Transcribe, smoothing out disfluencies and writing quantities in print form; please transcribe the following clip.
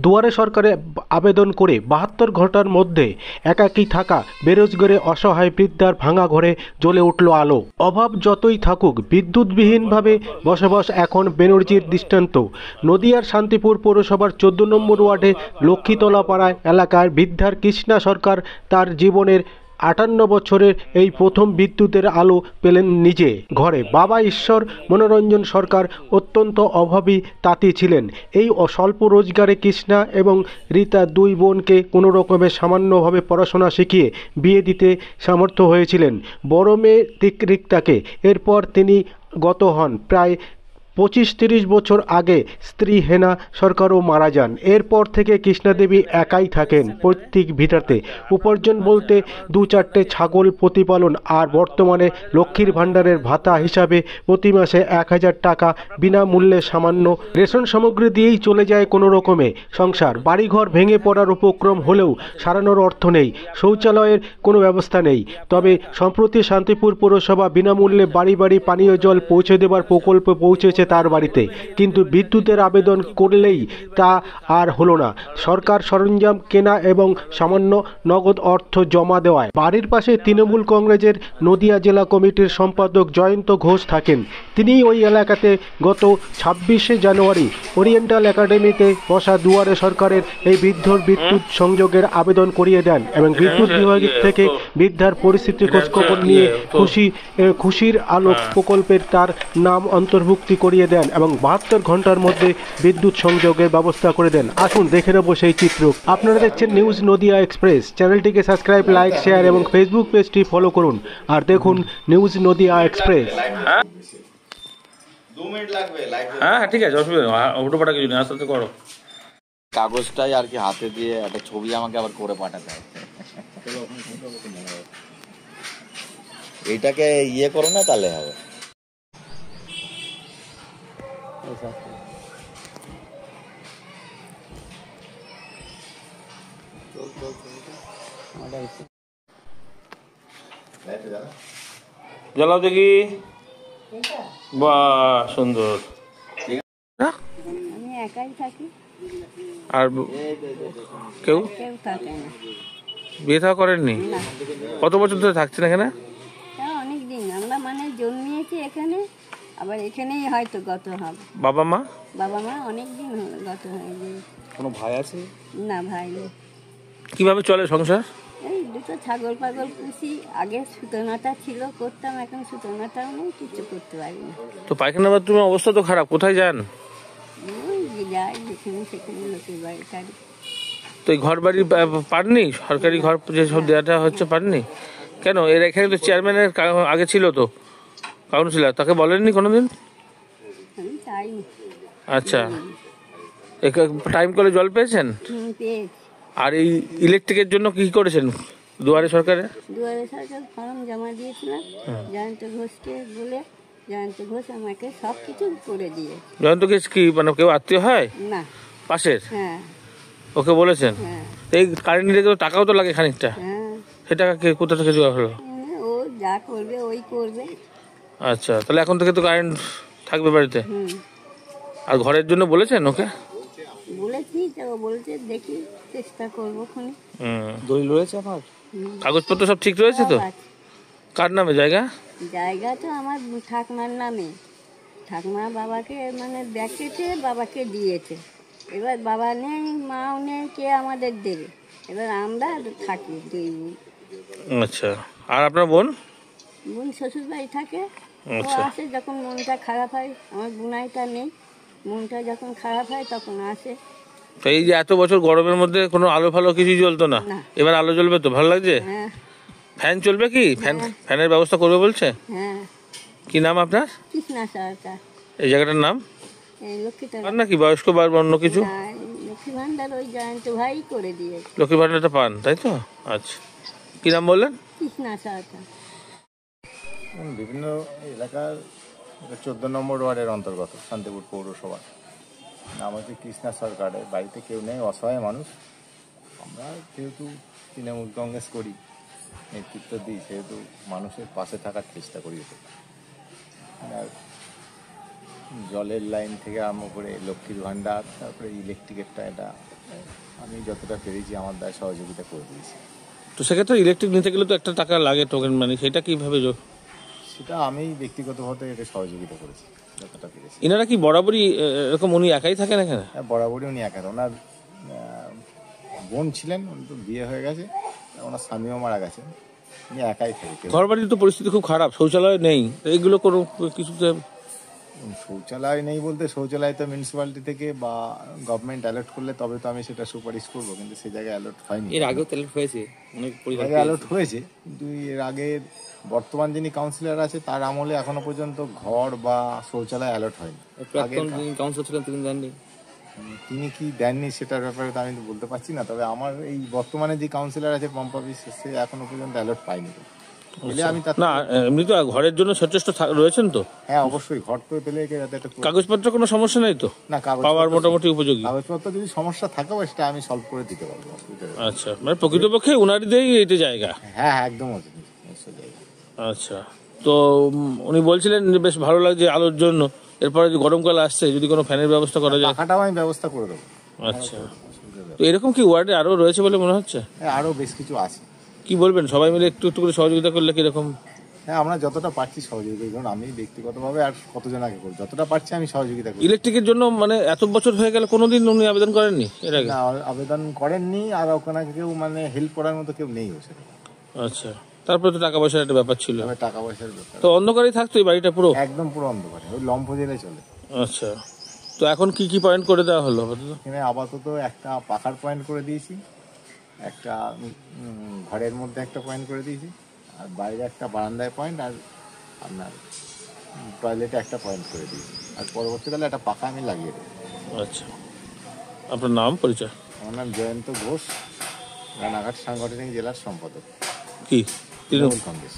দুয়ারে সরকারে আবেদন করে ৭২ ঘন্টার মধ্যে একাকী থাকা বেরোজগারে অসহায় বৃদ্ধার ভাঙা ঘরে জ্বলে উঠল আলো। অভাব যতই থাকুক, বিদ্যুৎবিহীনভাবে বসবাস এখন বেনজির দৃষ্টান্ত। নদিয়ার শান্তিপুর পৌরসভার ১৪ নম্বর ওয়ার্ডে লক্ষ্মীতলা পাড়ায় এলাকার বৃদ্ধার কৃষ্ণা সরকার তার জীবনের ৫৮ বছরের এই প্রথম বিদ্যুতের আলো পেলেন নিজে ঘরে। বাবা ঈশ্বর মনোরঞ্জন সরকার অত্যন্ত অভাবী তাঁতি ছিলেন। এই স্বল্প রোজগারে কৃষ্ণা এবং রীতা দুই বোনকে কোনো রকমে সামান্যভাবে পড়াশোনা শিখিয়ে বিয়ে দিতে সামর্থ্য হয়েছিলেন বড় মেয়ে রিক্তাকে। এরপর তিনি গত হন। প্রায় ২৫-৩০ বছর আগে স্ত্রী হেনা সরকারও মারা যান। এরপর থেকে কৃষ্ণাদেবী একাই থাকেন পৈতৃক ভিটাতে। উপার্জন বলতে ২-৪টে ছাগল প্রতিপালন আর বর্তমানে লক্ষ্মীর ভাণ্ডারের ভাতা হিসাবে প্রতি মাসে ১,০০০ টাকা বিনামূল্যে সামান্য রেশন সামগ্রী দিয়েই চলে যায় কোনো রকমে সংসার। বাড়িঘর ভেঙে পড়ার উপক্রম হলেও সারানোর অর্থ নেই, শৌচালয়ের কোনো ব্যবস্থা নেই। তবে সম্প্রতি শান্তিপুর পৌরসভা বিনামূল্যে বাড়ি বাড়ি পানীয় জল পৌঁছে দেওয়ার প্রকল্প পৌঁছেছে তার বাড়িতে, কিন্তু বিদ্যুতের আবেদন করলেই তা আর হলো না। সরকার সরঞ্জাম কেনা এবং সামান্য নগদ অর্থ জমা দেওয়ায় বাড়ির পাশে তৃণমূল কংগ্রেসের নদিয়া জেলা কমিটির সম্পাদক জয়ন্ত ঘোষ থাকেন। তিনি ওই এলাকাতে গত ২৬শে জানুয়ারি ওরিয়েন্টাল একাডেমিতে বসা দুয়ারে সরকারের এই বৃদ্ধর বিদ্যুৎ সংযোগের আবেদন করিয়ে দেন এবং বিদ্যুৎ বিভাগ থেকে বৃদ্ধার পরিস্থিতি খোঁজখবর নিয়ে খুশির আলো প্রকল্পের তার নাম অন্তর্ভুক্তি করিয়ে দেন এবং ৭২ ঘন্টার মধ্যে বিদ্যুৎ সংযোগের ব্যবস্থা করে দেন। আসুন দেখে নেব সেই চিত্র। আপনারা দেখছেন নিউজ নদিয়া এক্সপ্রেস। চ্যানেলটিকে সাবস্ক্রাইব, লাইক, শেয়ার এবং ফেসবুক পেজটি ফলো করুন আর দেখুন নিউজ নদিয়া এক্সপ্রেস। 2 মিনিট লাগবে লাইভ। হ্যাঁ ঠিক আছে, অসুবিধা নেই, ওটা পাটা কিছু নেই, আস্তে আস্তে করো। কাগজটাই আর কি হাতে দিয়ে একটা ছবি আমাকে আবার করে পাঠাতে হবে। এইটাকে ইয়ে করো না, তাহলে হবে। জ্বালাও দেখি। বাহ, সুন্দর। আমি একাই থাকি, আর কেউ কেউ থাকে না। বিয়ে থা করেননি? না, কত বছর ধরে থাকছেন এখানে? তা অনেক দিন। আমরা মানে জন্মিয়েছি এখানে, আবার এখানেই হয়তো গত হবে। বাবা মা? বাবা মা অনেক দিন হলো গত হয়ে গিয়ে। কোনো ভাই আছে? না, ভাই নেই। কিভাবে চলে সংসার? এই দুটো ছাগল পাগল পুষি। আগে সুতোনাটা ছিল, করতাম, এখন সুতোনাটাও নেই, কিছু করতে পারি না। তো পায়খানা বাথরুমের অবস্থা তো খারাপ, কোথায় যান? ওই যে যাই যেখানে সেখানে লোকের বাড়ি টাড়ি। তো এই ঘর বাড়ি পাননি? সরকারি ঘর যেসব দেওয়াটা হচ্ছে পাননি কেন? এর এখানে তো চেয়ারম্যানের আগে ছিল, তো কাউন্সিলর, তাকে বলেননি কোনোদিন? আমি তাই আচ্ছা, টাইম করে জল পেয়েছেন? পেয়েছি। আর এই ইলেকট্রিকের জন্য কি করেছেন দুয়ারে সরকারে? দুয়ারে সরকার ফর্ম জমা দিয়েছিলাম জয়ন্ত ঘোষকে বলে। জয়ন্ত ঘোষ আমাকে সব কিছু করে দিয়ে। জয়ন্ত ঘোষ কি মানে কেউ আত্মীয় হয় না, পাশের? হ্যাঁ ওকে বলেছেন? হ্যাঁ এই কারেন্ট নিতে টাকাও তো লাগে খানিকটা, হ্যাঁ। সে টাকা কোথা থেকে দেওয়া হলো? ও যা করবে ওই করবে। আচ্ছা, তাহলে এখন থেকে তো কারেন্ট থাকবে বাড়িতে। আর ঘরের জন্য বলেছেন ওকে? বলেছি, তো বলছে দেখি চেষ্টা করবো খুনি। দলিল রয়েছে আমার? কাগজপত্র সব ঠিক রয়েছে তো? কার নামে জায়গা? জায়গা তো আমার ঠাকুমার নামে। ঠাকুমা বাবাকে মানে দেখেছে, বাবাকে দিয়েছে। এবার বাবা নেই, মাও নেই, কে আমাদের দেবে? এবার আমরা থাকি দুই বোন। আচ্ছা, আর আপনার বোন? বোন শ্বশুর বাড়ি থাকে। ও আচ্ছা। আসে যখন মনটা খারাপ হয়। আমার বুনাইটা নেই, মনটা যখন খারাপ হয় তখন আসে। তো এই যে এত বছর গরমের মধ্যে কোনো আলো ফালো কিছু জ্বলতো না, না। এবার আলো জ্বলবে তো? ভালো লাগছে? হ্যাঁ ফ্যান চলবে কি? ফ্যানের ব্যবস্থা করবে বলছে? হ্যাঁ। কি নাম আপনার? কৃষ্ণা সরকার। এই জায়গাটার নাম? এই লক্ষ্মীতলা। আর নাকি বয়স্ক বা অন্য কিছু? না, লক্ষ্মী ভান্ডার ওই জয়ন্ত ভাই করে দিয়েছে। লক্ষ্মী ভান্ডারটা পান, তাই তো? আচ্ছা, কি নাম বললেন? কৃষ্ণা সরকার। বিভিন্ন এলাকার 14 নম্বর ওয়ার্ডের অন্তর্গত শান্তিপুর পৌরসভা। নাম হচ্ছে কৃষ্ণা সরকারের। বাড়িতে কেউ নেই, অসহায় মানুষ। আমরা যেহেতু তৃণমূল কংগ্রেস করি, নেতৃত্ব দিই, সেহেতু মানুষের পাশে থাকার চেষ্টা করি। আর জলের লাইন থেকে আরম্ভ করে লক্ষ্মীর ভাণ্ডার, তারপরে ইলেকট্রিকেরটা এটা আমি যতটা পেরেছি আমার দ্বারা সহযোগিতা করে দিয়েছি। তো সেক্ষেত্রে ইলেকট্রিক নিতে গেলে তো একটা টাকা লাগে টোকেন মানি, সেটা কিভাবে সেটা আমি ব্যক্তিগতভাবে এটা সহযোগিতা করেছি যতটা পেরেছি। এনারা কি বরাবরই এরকম উনি একাই থাকেন এখানে? হ্যাঁ, বরাবরই উনি একা। ওনার বোন ছিলেন, উনি তো বিয়ে হয়ে গেছে, ওনার স্বামীও মারা গেছেন, উনি একাই থাকে। ঘর বাড়ির তো পরিস্থিতি খুব খারাপ, শৌচালয় নেই, এইগুলো কোনো কিছুতে শৌচালয় নেই বলতে শৌচালয় তো মিউনিসিপ্যালিটি থেকে বা গভর্নমেন্ট অ্যালার্ট করলে তবে তো আমি সেটা সুপারিশ করবো, কিন্তু সেই জায়গায় অ্যালার্ট হয়নি। এর আগেও তেল হয়েছে, অনেক পরিবার অ্যালার্ট হয়েছে, কিন্তু এর আগে বর্তমান যিনি কাউন্সিলর আছে তার আমলে এখনো পর্যন্ত ঘর বা শৌচালয় অ্যালার্ট হয়নি। প্রাক্তন যিনি কাউন্সিলর ছিলেন তিনি দেননি। তিনি কি দেননি সেটার ব্যাপারে তো আমি তো বলতে পারছি না, তবে আমার এই বর্তমানে যে কাউন্সিলর আছে পম্পা বিশ্বাস, সে এখনো পর্যন্ত অ্যালার্ট পাইনি। আমি না, এমনি তো ঘরের জন্য সচেষ্ট রয়েছেন তো? হ্যাঁ, অবশ্যই ঘর তো পেলে যাতে একটা কাগজপত্র কোনো সমস্যা নেই তো? না, পাওয়ার মোটামুটি উপযোগী। কাগজপত্র যদি সমস্যা থাকেও সেটা আমি সলভ করে দিতে পারবো, অসুবিধা নেই। আচ্ছা, মানে প্রকৃতপক্ষে উনারই দিয়েই এইটা জায়গা। হ্যাঁ, একদম জায়গা। আচ্ছা, তো উনি বলছিলেন যে বেশ ভালো লাগছে আলোর জন্য, এরপরে যে গরমকাল আসছে যদি কোনো ফ্যানের ব্যবস্থা করা যায়। পাখাটাও আমি ব্যবস্থা করে দেবো। আচ্ছা, তো এরকম কি ওয়ার্ডে আরো রয়েছে বলে মনে হচ্ছে? হ্যাঁ, আরো বেশ কিছু আছে। কি বলবেন, সবাই মিলে একটু একটু করে সহযোগিতা করলে কিরকম? হ্যাঁ, আমরা যতটা পারছি সহযোগিতা করুন। আমি ব্যক্তিগতভাবে আর কতজন আগে করি, যতটা পারছি আমি সহযোগিতা করি। ইলেকট্রিকের জন্য মানে এত বছর হয়ে গেল, কোনোদিন উনি আবেদন করেননি এর আগে? না, আবেদন করেননি, আর ওখানে কেউ মানে হেল্প করার মতো কেউ নেই ওসে। আচ্ছা, তারপরে তো টাকা পয়সার একটা ব্যাপার ছিল। তবে টাকা পয়সার ব্যাপার তো অন্ধকারই থাকতো এই বাড়িটা পুরো? একদম পুরো অন্ধকারে, ওই লম্ফ জেলে চলে। আচ্ছা, তো এখন কি কি পয়েন্ট করে দেওয়া হলো আপাতত? এখানে আপাতত একটা পাখার পয়েন্ট করে দিয়েছি, একটা ঘরের মধ্যে একটা পয়েন্ট করে দিয়েছি, আর বাইরে একটা বারান্দায় পয়েন্ট, আর আপনার টয়লেটে একটা পয়েন্ট করে দিয়েছি, আর পরবর্তীকালে একটা পাখা আমি লাগিয়ে দেবো। আচ্ছা, আপনার নাম পরিচয়? আমার নাম জয়ন্ত ঘোষ, রানাঘাট সাংগঠনিক জেলার সম্পাদক, কি তৃণমূল কংগ্রেস।